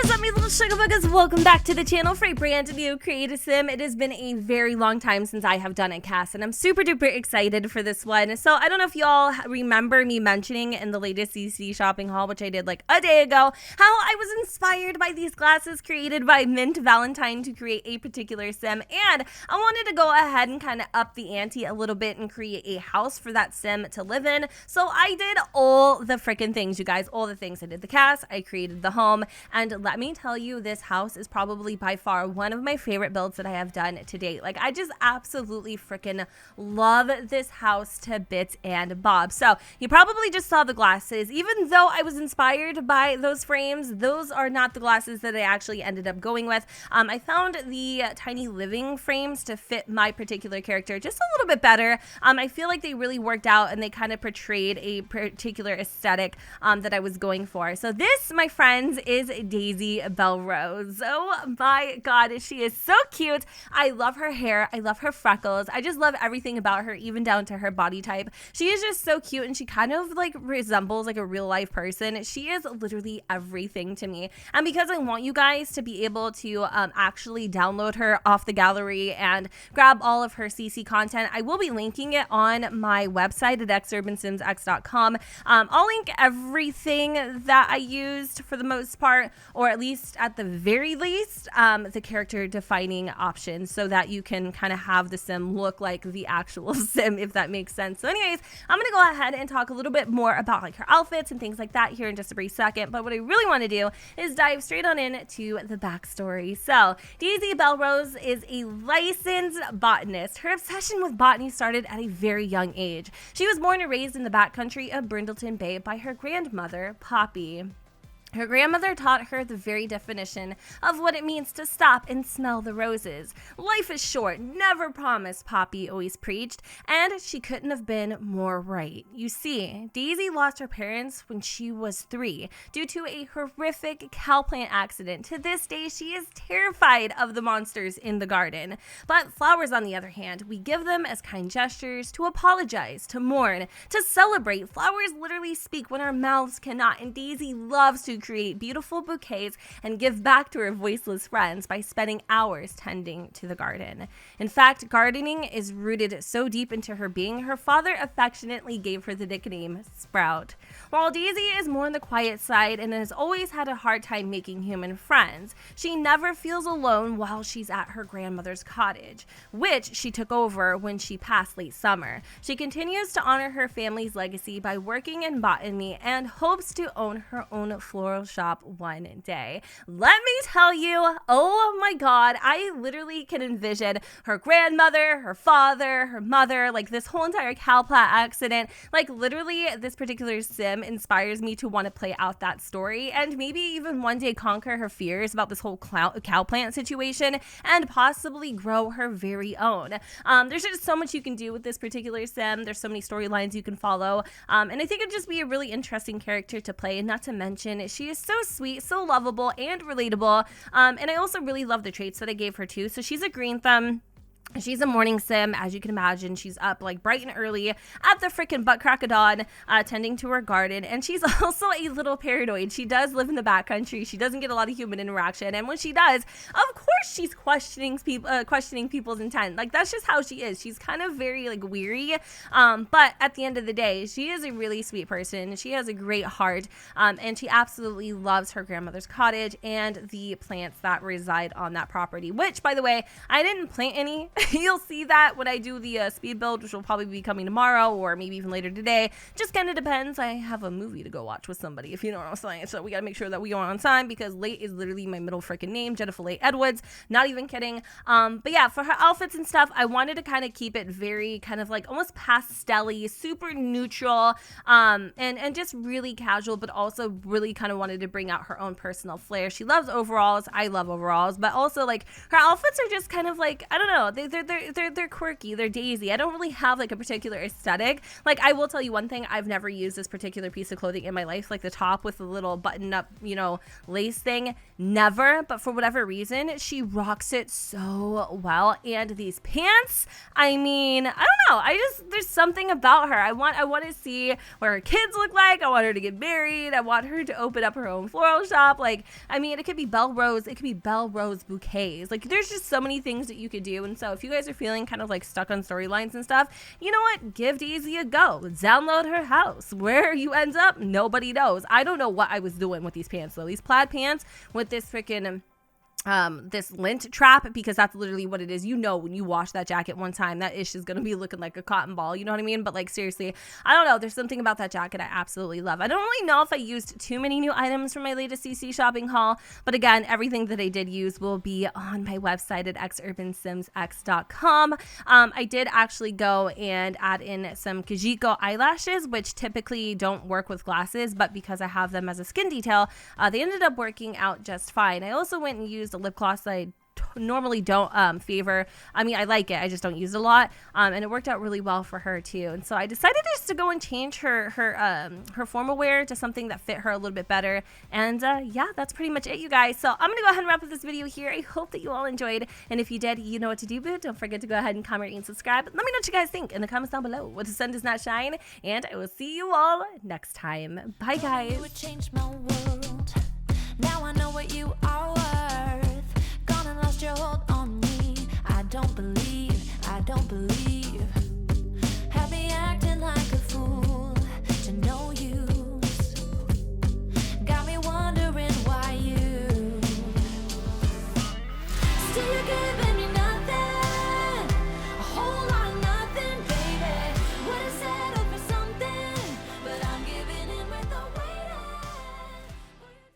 What's up, me little sugar buggers? Welcome back to the channel for a brand new creative sim. It has been a very long time since I have done a cast, and I'm super duper excited for this one. So I don't know if y'all remember me mentioning in the latest CC shopping haul, which I did like a day ago, how I was inspired by these glasses created by Mint Valentine to create a particular sim, and I wanted to go ahead and kind of up the ante a little bit and create a house for that sim to live in. So I did all the freaking things, you guys, all the things. I did the cast, I created the home, and let me tell you, this house is probably by far one of my favorite builds that I have done to date. Like, I just absolutely freaking love this house to bits and bobs. So you probably just saw the glasses. Even though I was inspired by those frames, those are not the glasses that I actually ended up going with. I found the tiny living frames to fit my particular character just a little bit better. I feel like they really worked out and they kind of portrayed a particular aesthetic that I was going for. So this, my friends, is Daisy Bellerose. Oh my god, she is so cute. I love her hair. I love her freckles. I just love everything about her, even down to her body type. She is just so cute, and she kind of like resembles like a real life person. She is literally everything to me. And because I want you guys to be able to actually download her off the gallery and grab all of her CC content, I will be linking it on my website at xurbansimsx.com. I'll link everything that I used for the most part, or at least at the very least, the character defining options, so that you can kind of have the sim look like the actual sim, if that makes sense. So anyways, I'm gonna go ahead and talk a little bit more about like her outfits and things like that here in just a brief second, but what I really want to do is dive straight on into the backstory. So Daisy Bellerose is a licensed botanist. Her obsession with botany started at a very young age. She was born and raised in the backcountry of Brindleton Bay by her grandmother, Poppy. Her grandmother taught her the very definition of what it means to stop and smell the roses. Life is short, never promise, Poppy always preached, and she couldn't have been more right. You see, Daisy lost her parents when she was 3 due to a horrific cowplant accident. To this day, she is terrified of the monsters in the garden. But flowers, on the other hand, we give them as kind gestures, to apologize, to mourn, to celebrate. Flowers literally speak when our mouths cannot, and Daisy loves to create beautiful bouquets and give back to her voiceless friends by spending hours tending to the garden. In fact, gardening is rooted so deep into her being, her father affectionately gave her the nickname Sprout. While Daisy is more on the quiet side and has always had a hard time making human friends, she never feels alone while she's at her grandmother's cottage, which she took over when she passed late summer. She continues to honor her family's legacy by working in botany and hopes to own her own floral shop one day. Let me tell you, oh my god, I literally can envision her grandmother, her father, her mother, like this whole entire cowplant accident. Like literally, this particular sim inspires me to want to play out that story and maybe even one day conquer her fears about this whole cowplant situation and possibly grow her very own. There's just so much you can do with this particular sim. There's so many storylines you can follow, and I think it'd just be a really interesting character to play, and not to mention she is so sweet, so lovable, and relatable. And I also really love the traits that I gave her too. So she's a green thumb. She's a morning sim, as you can imagine. She's up like bright and early at the freaking butt crack of dawn, tending to her garden. And she's also a little paranoid. She does live in the backcountry. She doesn't get a lot of human interaction. And when she does, of course, she's questioning people's intent. Like, that's just how she is. She's kind of very like weary. But at the end of the day, she is a really sweet person. She has a great heart. And she absolutely loves her grandmother's cottage and the plants that reside on that property, which, by the way, I didn't plant any. You'll see that when I do the speed build, which will probably be coming tomorrow or maybe even later today. Just kind of depends. I have a movie to go watch with somebody, if you know what I'm saying. So we got to make sure that we go on time, because Late is literally my middle freaking name, Jennifer Late Edwards. Not even kidding. But yeah, for her outfits and stuff, I wanted to kind of keep it very kind of like almost pastel-y, super neutral, and just really casual, but also really kind of wanted to bring out her own personal flair. She loves overalls. I love overalls, but also like her outfits are just kind of like, I don't know, they're quirky, they're daisy. I don't really have like a particular aesthetic. Like, I will tell you one thing, I've never used this particular piece of clothing in my life, like the top with the little button up, you know, lace thing, never. But for whatever reason, she rocks it so well. And these pants, I mean, I don't know, there's something about her. I want to see what her kids look like. I want her to get married. I want her to open up her own floral shop. Like, I mean, it could be Bellerose, it could be Bellerose bouquets. Like, there's just so many things that you could do. And so if you guys are feeling kind of like stuck on storylines and stuff, you know what? Give Daisy a go. Download her house. Where you end up, nobody knows. I don't know what I was doing with these pants though. These plaid pants with this freaking this lint trap, because that's literally what it is. You know, when you wash that jacket one time, that ish is gonna be looking like a cotton ball, you know what I mean? But like, seriously, I don't know, there's something about that jacket I absolutely love. I don't really know if I used too many new items from my latest CC shopping haul, but again, everything that I did use will be on my website at xurbansimsx.com. I did actually go and add in some Kajiko eyelashes, which typically don't work with glasses, but because I have them as a skin detail, they ended up working out just fine. I also went and used a lip gloss that I normally don't favor. I mean, I like it, I just don't use it a lot, and it worked out really well for her too. And so I decided just to go and change her formal wear to something that fit her a little bit better. And yeah, that's pretty much it, you guys. So I'm gonna go ahead and wrap up this video here. I hope that you all enjoyed, and if you did, you know what to do, boo. Don't forget to go ahead and comment and subscribe. Let me know what you guys think in the comments down below. What the sun does not shine, and I will see you all next time. Bye, guys. You would change my world. Now I know what you are worth. Gone and lost your hold on me. I don't believe. Have me acting like a fool to no use. Got me wondering why you still you